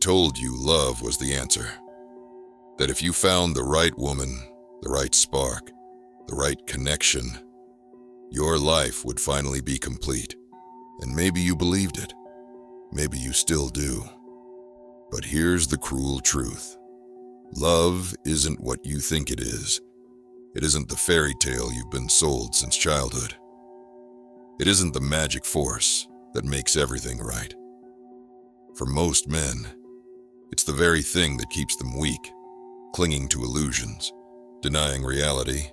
told you love was the answer. That if you found the right woman, the right spark, the right connection, your life would finally be complete. And maybe you believed it. Maybe you still do. But here's the cruel truth. Love isn't what you think it is. It isn't the fairy tale you've been sold since childhood. It isn't the magic force that makes everything right. For most men, it's the very thing that keeps them weak, clinging to illusions, denying reality,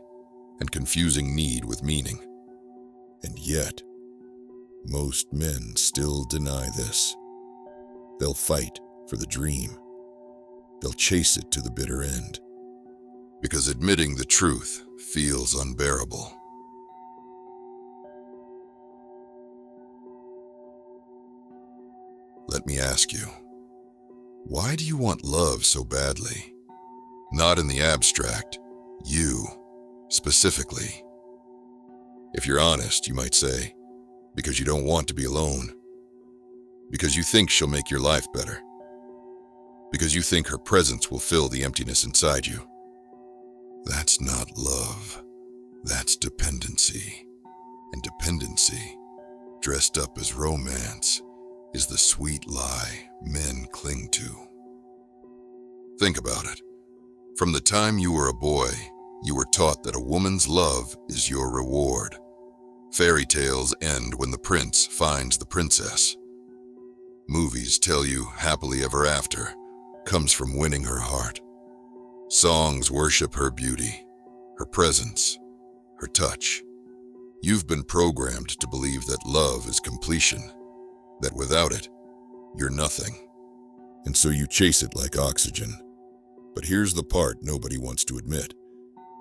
and confusing need with meaning. And yet, most men still deny this. They'll fight for the dream. They'll chase it to the bitter end. Because admitting the truth feels unbearable. Let me ask you, why do you want love so badly? Not in the abstract, you, specifically. If you're honest, you might say, because you don't want to be alone. Because you think she'll make your life better. Because you think her presence will fill the emptiness inside you. That's not love. That's dependency. And dependency, dressed up as romance, is the sweet lie men cling to. Think about it. From the time you were a boy, you were taught that a woman's love is your reward. Fairy tales end when the prince finds the princess. Movies tell you happily ever after comes from winning her heart. Songs worship her beauty, her presence, her touch. You've been programmed to believe that love is completion, that without it, you're nothing. And so you chase it like oxygen. But here's the part nobody wants to admit.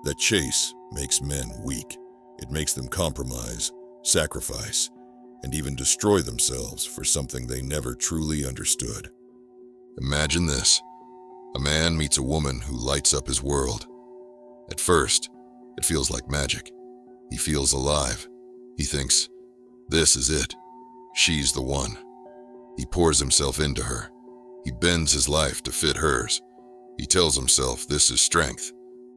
That chase makes men weak. It makes them compromise, sacrifice, and even destroy themselves for something they never truly understood. Imagine this. A man meets a woman who lights up his world. At first, it feels like magic. He feels alive. He thinks, this is it. She's the one. He pours himself into her. He bends his life to fit hers. He tells himself this is strength,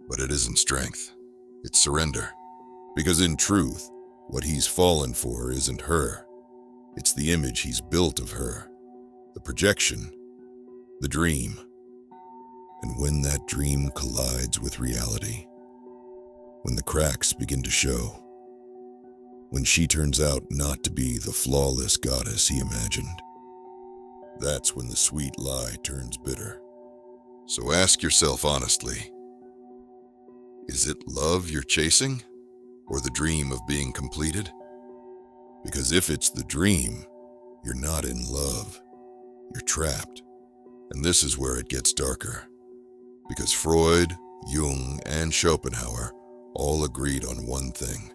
but it isn't strength. It's surrender. Because in truth, what he's fallen for isn't her. It's the image he's built of her, the projection, the dream. And when that dream collides with reality, when the cracks begin to show, when she turns out not to be the flawless goddess he imagined, that's when the sweet lie turns bitter. So ask yourself honestly, is it love you're chasing, or the dream of being completed? Because if it's the dream, you're not in love. You're trapped. And this is where it gets darker. Because Freud, Jung, and Schopenhauer all agreed on one thing.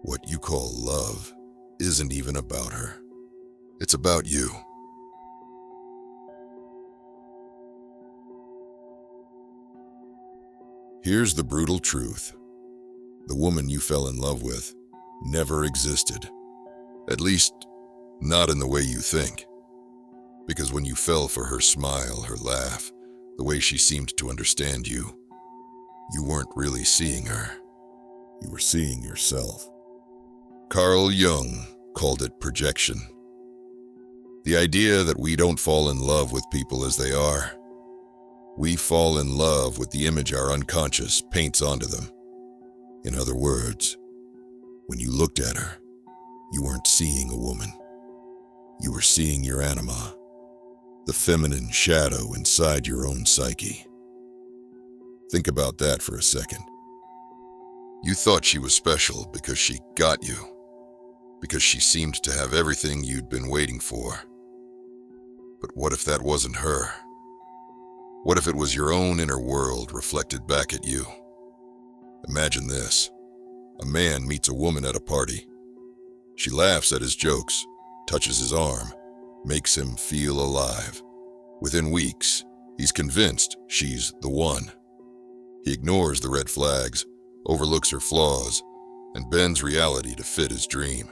What you call love isn't even about her. It's about you. Here's the brutal truth. The woman you fell in love with never existed. At least, not in the way you think. Because when you fell for her smile, her laugh, the way she seemed to understand you, you weren't really seeing her. You were seeing yourself. Carl Jung called it projection. The idea that we don't fall in love with people as they are. We fall in love with the image our unconscious paints onto them. In other words, when you looked at her, you weren't seeing a woman. You were seeing your anima, the feminine shadow inside your own psyche. Think about that for a second. You thought she was special because she got you, because she seemed to have everything you'd been waiting for. But what if that wasn't her? What if it was your own inner world reflected back at you? Imagine this. A man meets a woman at a party. She laughs at his jokes, touches his arm, makes him feel alive. Within weeks, he's convinced she's the one. He ignores the red flags, overlooks her flaws, and bends reality to fit his dream.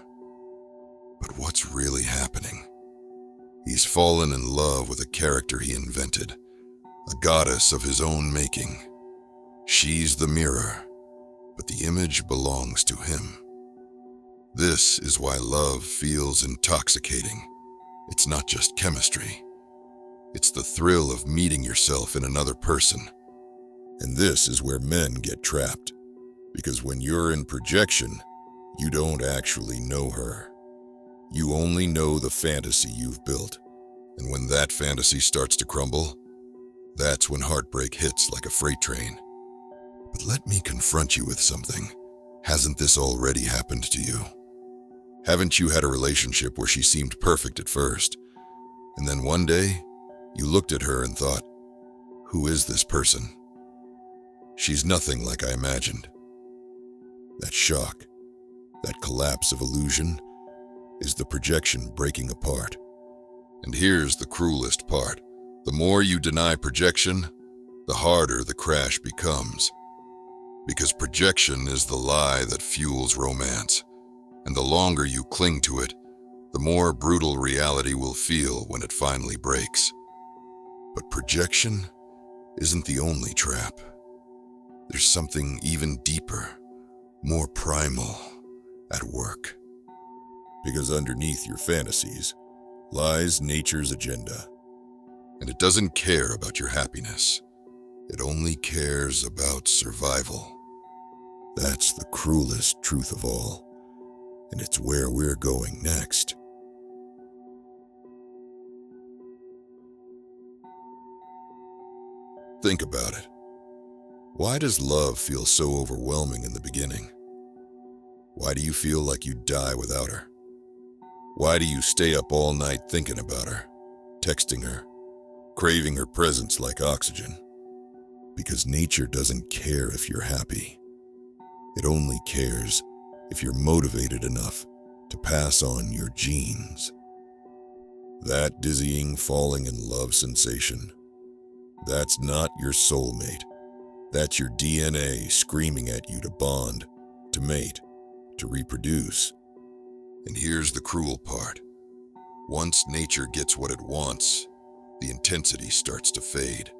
But what's really happening? He He's fallen in love with a character he invented, a goddess of his own making. She's the mirror, but the image belongs to him. This is why love feels intoxicating. It's not just chemistry. It's the thrill of meeting yourself in another person. And this is where men get trapped. Because when you're in projection, you don't actually know her. You only know the fantasy you've built. And when that fantasy starts to crumble, that's when heartbreak hits like a freight train. But let me confront you with something. Hasn't this already happened to you? Haven't you had a relationship where she seemed perfect at first, and then one day, you looked at her and thought, who is this person? She's nothing like I imagined. That shock, that collapse of illusion, is the projection breaking apart. And here's the cruelest part. The more you deny projection, the harder the crash becomes. Because projection is the lie that fuels romance. And the longer you cling to it, the more brutal reality will feel when it finally breaks. But projection isn't the only trap. There's something even deeper, more primal, at work. Because underneath your fantasies lies nature's agenda. And it doesn't care about your happiness. It only cares about survival. That's the cruelest truth of all. And it's where we're going next. Think about it. Why does love feel so overwhelming in the beginning? Why do you feel like you'd die without her? Why do you stay up all night thinking about her, texting her, craving her presence like oxygen? Because nature doesn't care if you're happy. It only cares if you're motivated enough to pass on your genes. That dizzying falling in love sensation, that's not your soulmate. That's your DNA screaming at you to bond, to mate, to reproduce. And here's the cruel part. Once nature gets what it wants, the intensity starts to fade.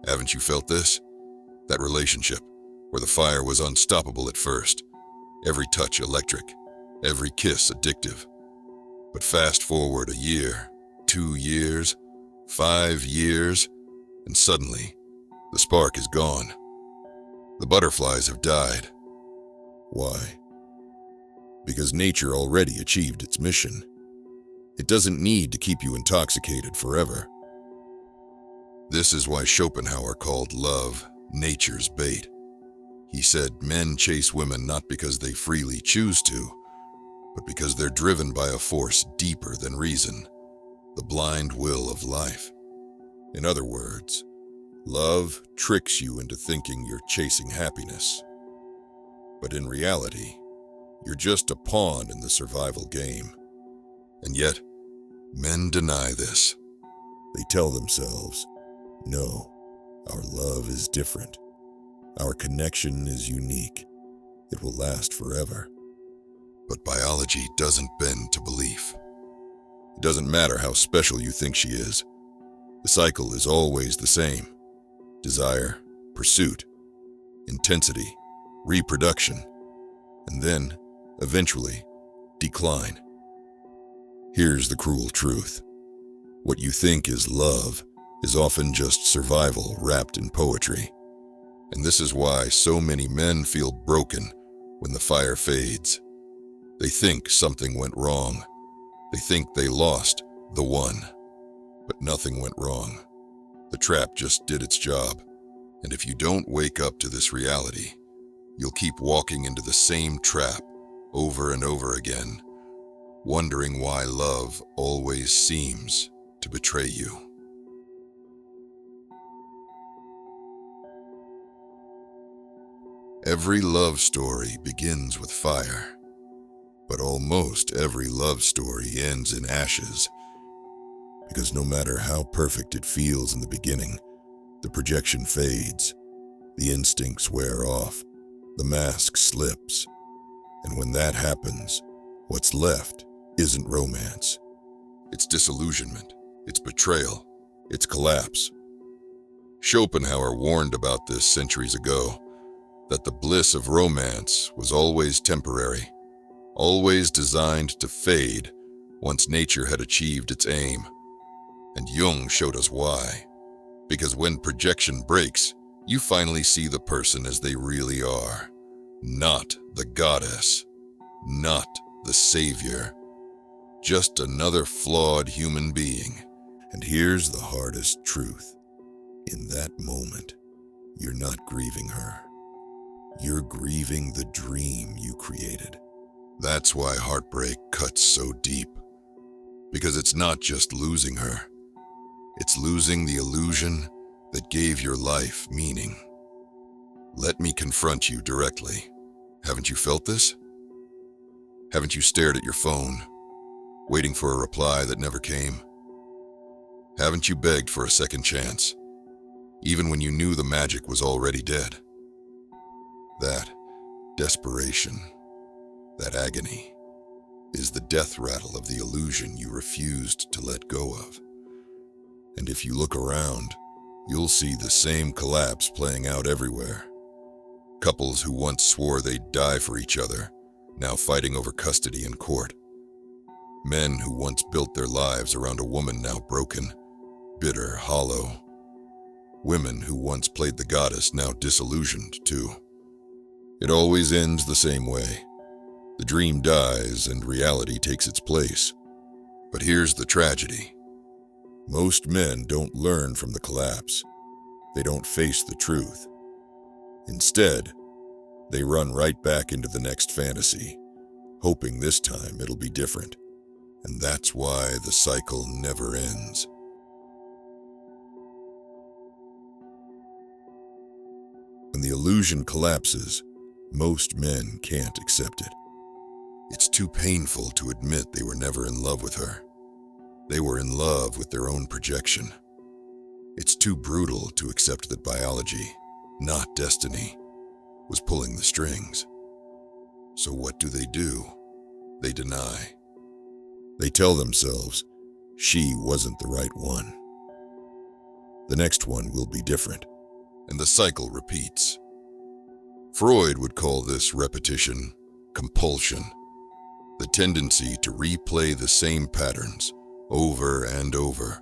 Haven't you felt this? That relationship where the fire was unstoppable at first. Every touch electric, every kiss addictive. But fast forward a year, 2 years, 5 years, and suddenly, the spark is gone. The butterflies have died. Why? Because nature already achieved its mission. It doesn't need to keep you intoxicated forever. This is why Schopenhauer called love nature's bait. He said men chase women not because they freely choose to, but because they're driven by a force deeper than reason, the blind will of life. In other words, love tricks you into thinking you're chasing happiness. But in reality, you're just a pawn in the survival game. And yet, men deny this. They tell themselves, no, our love is different. Our connection is unique. It will last forever. But biology doesn't bend to belief. It doesn't matter how special you think she is. The cycle is always the same. Desire, pursuit, intensity, reproduction, and then, eventually, decline. Here's the cruel truth. What you think is love is often just survival wrapped in poetry. And this is why so many men feel broken when the fire fades. They think something went wrong. They think they lost the one. But nothing went wrong. The trap just did its job. And if you don't wake up to this reality, you'll keep walking into the same trap over and over again, wondering why love always seems to betray you. Every love story begins with fire, but almost every love story ends in ashes. Because no matter how perfect it feels in the beginning, the projection fades, the instincts wear off, the mask slips. And when that happens, what's left isn't romance. its disillusionment, its betrayal, its collapse. Schopenhauer warned about this centuries ago, that the bliss of romance was always temporary, always designed to fade once nature had achieved its aim. And Jung showed us why. Because when projection breaks, you finally see the person as they really are. Not the goddess, not the savior, just another flawed human being. And here's the hardest truth. In that moment, you're not grieving her. You're grieving the dream you created. That's why heartbreak cuts so deep. Because it's not just losing her. It's losing the illusion that gave your life meaning. Let me confront you directly. Haven't you felt this? Haven't you stared at your phone, waiting for a reply that never came? Haven't you begged for a second chance, even when you knew the magic was already dead? That desperation, that agony, is the death rattle of the illusion you refused to let go of. And if you look around, you'll see the same collapse playing out everywhere. Couples who once swore they'd die for each other, now fighting over custody in court. Men who once built their lives around a woman now broken, bitter, hollow. Women who once played the goddess now disillusioned too. It always ends the same way. The dream dies and reality takes its place. But here's the tragedy. Most men don't learn from the collapse. They don't face the truth. Instead, they run right back into the next fantasy, hoping this time it'll be different. And that's why the cycle never ends. When the illusion collapses, most men can't accept it. It's too painful to admit they were never in love with her. They were in love with their own projection. It's too brutal to accept that biology, not destiny, was pulling the strings. So what do? They deny. They tell themselves, she wasn't the right one. The next one will be different. And the cycle repeats. Freud would call this repetition compulsion, the tendency to replay the same patterns over and over,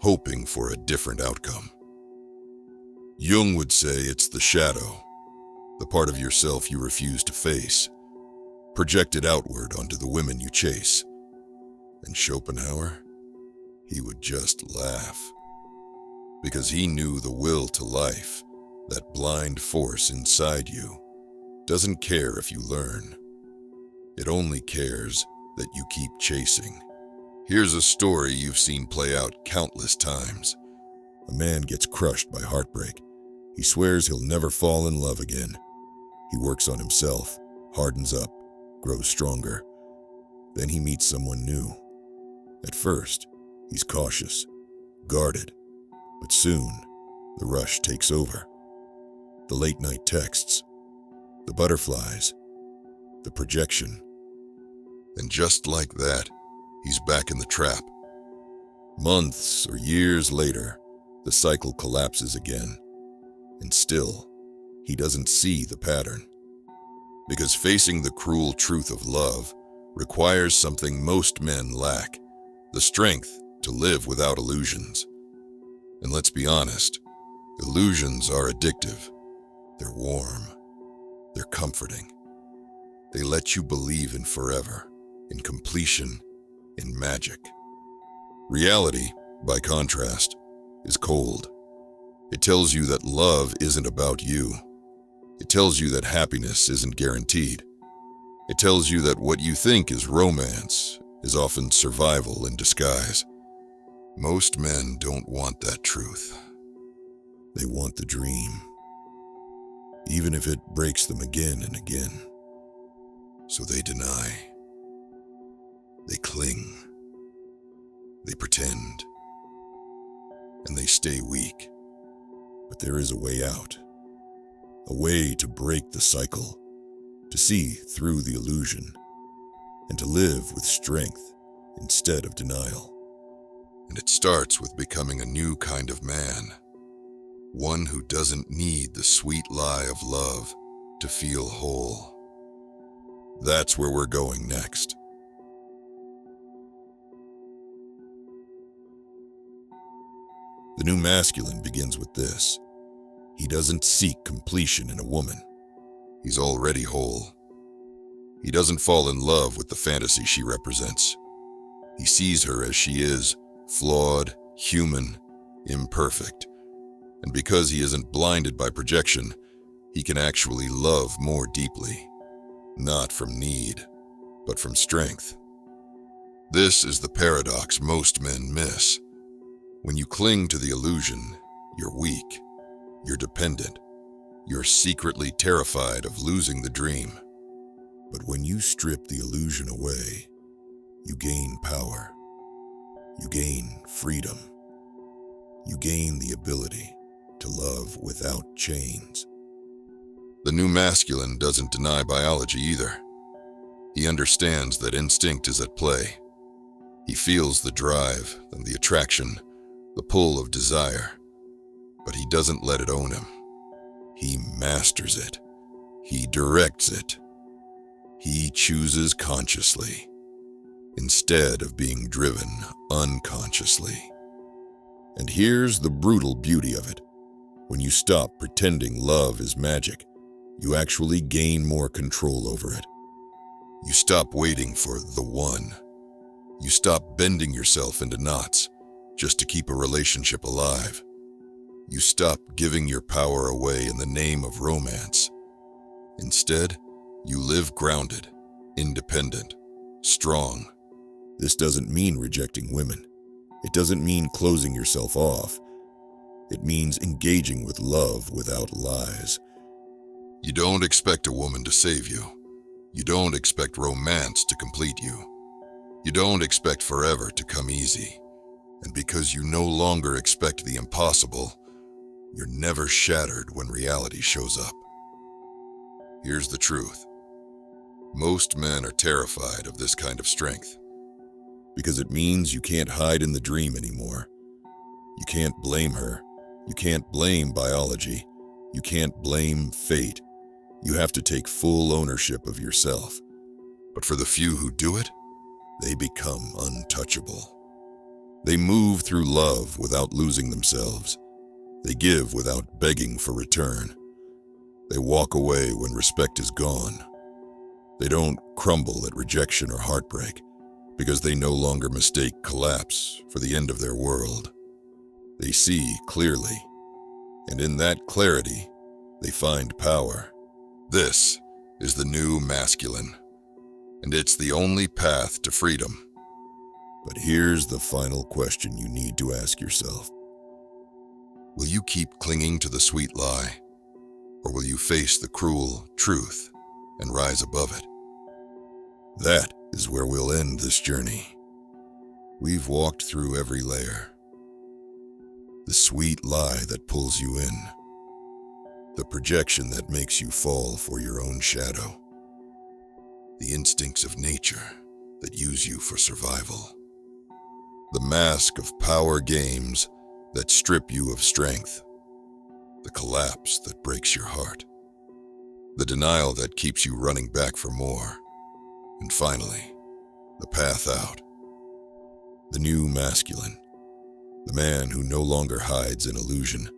hoping for a different outcome. Jung would say it's the shadow, the part of yourself you refuse to face, projected outward onto the women you chase. And Schopenhauer, he would just laugh, because he knew the will to life, that blind force inside you, doesn't care if you learn. It only cares that you keep chasing. Here's a story you've seen play out countless times. A man gets crushed by heartbreak. He swears he'll never fall in love again. He works on himself, hardens up, grows stronger. Then he meets someone new. At first, he's cautious, guarded, but soon, the rush takes over. The late-night texts, the butterflies, the projection. And just like that, he's back in the trap. Months or years later, the cycle collapses again. And still, he doesn't see the pattern. Because facing the cruel truth of love requires something most men lack, the strength to live without illusions. And let's be honest, illusions are addictive. They're warm. They're comforting. They let you believe in forever, in completion, in magic. Reality, by contrast, is cold. It tells you that love isn't about you. It tells you that happiness isn't guaranteed. It tells you that what you think is romance is often survival in disguise. Most men don't want that truth. They want the dream, even if it breaks them again and again. So they deny. They cling. They pretend. And they stay weak. But there is a way out. A way to break the cycle, to see through the illusion, and to live with strength instead of denial. And it starts with becoming a new kind of man, one who doesn't need the sweet lie of love to feel whole. That's where we're going next. The new masculine begins with this. He doesn't seek completion in a woman. He's already whole. He doesn't fall in love with the fantasy she represents. He sees her as she is, flawed, human, imperfect. And because he isn't blinded by projection, he can actually love more deeply. Not from need, but from strength. This is the paradox most men miss. When you cling to the illusion, you're weak, you're dependent, you're secretly terrified of losing the dream. But when you strip the illusion away, you gain power, you gain freedom, you gain the ability to love without chains. The new masculine doesn't deny biology either. He understands that instinct is at play. He feels the drive and the attraction, the pull of desire, but he doesn't let it own him. He masters it. He directs it. He chooses consciously, instead of being driven unconsciously. And here's the brutal beauty of it. When you stop pretending love is magic, you actually gain more control over it. You stop waiting for the one. You stop bending yourself into knots just to keep a relationship alive. You stop giving your power away in the name of romance. Instead, you live grounded, independent, strong. This doesn't mean rejecting women. It doesn't mean closing yourself off. It means engaging with love without lies. You don't expect a woman to save you. You don't expect romance to complete you. You don't expect forever to come easy. And because you no longer expect the impossible, you're never shattered when reality shows up. Here's the truth. Most men are terrified of this kind of strength, because it means you can't hide in the dream anymore. You can't blame her. You can't blame biology. You can't blame fate. You have to take full ownership of yourself. But for the few who do it, they become untouchable. They move through love without losing themselves. They give without begging for return. They walk away when respect is gone. They don't crumble at rejection or heartbreak because they no longer mistake collapse for the end of their world. They see clearly, and in that clarity, they find power. This is the new masculine, and it's the only path to freedom. But here's the final question you need to ask yourself. Will you keep clinging to the sweet lie, or will you face the cruel truth and rise above it? That is where we'll end this journey. We've walked through every layer. The sweet lie that pulls you in. The projection that makes you fall for your own shadow. The instincts of nature that use you for survival. The mask of power games that strip you of strength. The collapse that breaks your heart. The denial that keeps you running back for more. And finally, the path out. The new masculine. The man who no longer hides in illusion.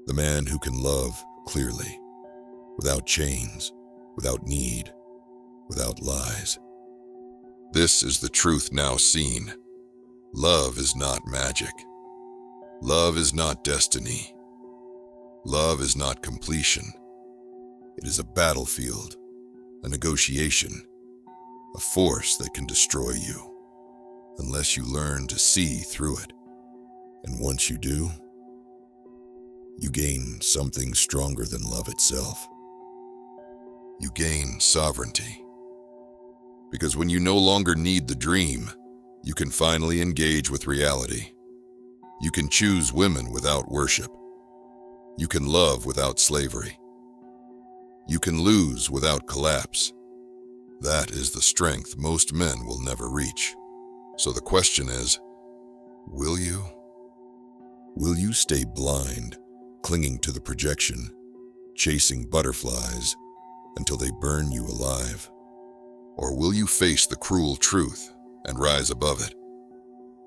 The man who can love clearly, without chains, without need, without lies. This is the truth now seen. Love is not magic. Love is not destiny. Love is not completion. It is a battlefield, a negotiation, a force that can destroy you, unless you learn to see through it. And once you do, you gain something stronger than love itself. You gain sovereignty. Because when you no longer need the dream, you can finally engage with reality. You can choose women without worship. You can love without slavery. You can lose without collapse. That is the strength most men will never reach. So the question is, Will you? Will you stay blind, clinging to the projection, chasing butterflies until they burn you alive? Or will you face the cruel truth and rise above it?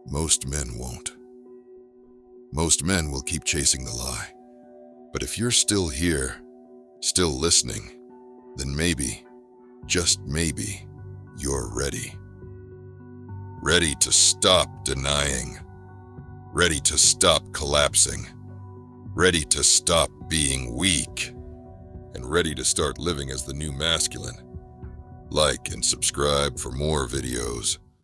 Most men won't. Most men will keep chasing the lie. But if you're still here, still listening, then maybe, just maybe, you're ready. Ready to stop denying. Ready to stop collapsing. Ready to stop being weak. And ready to start living as the new masculine. Like and subscribe for more videos.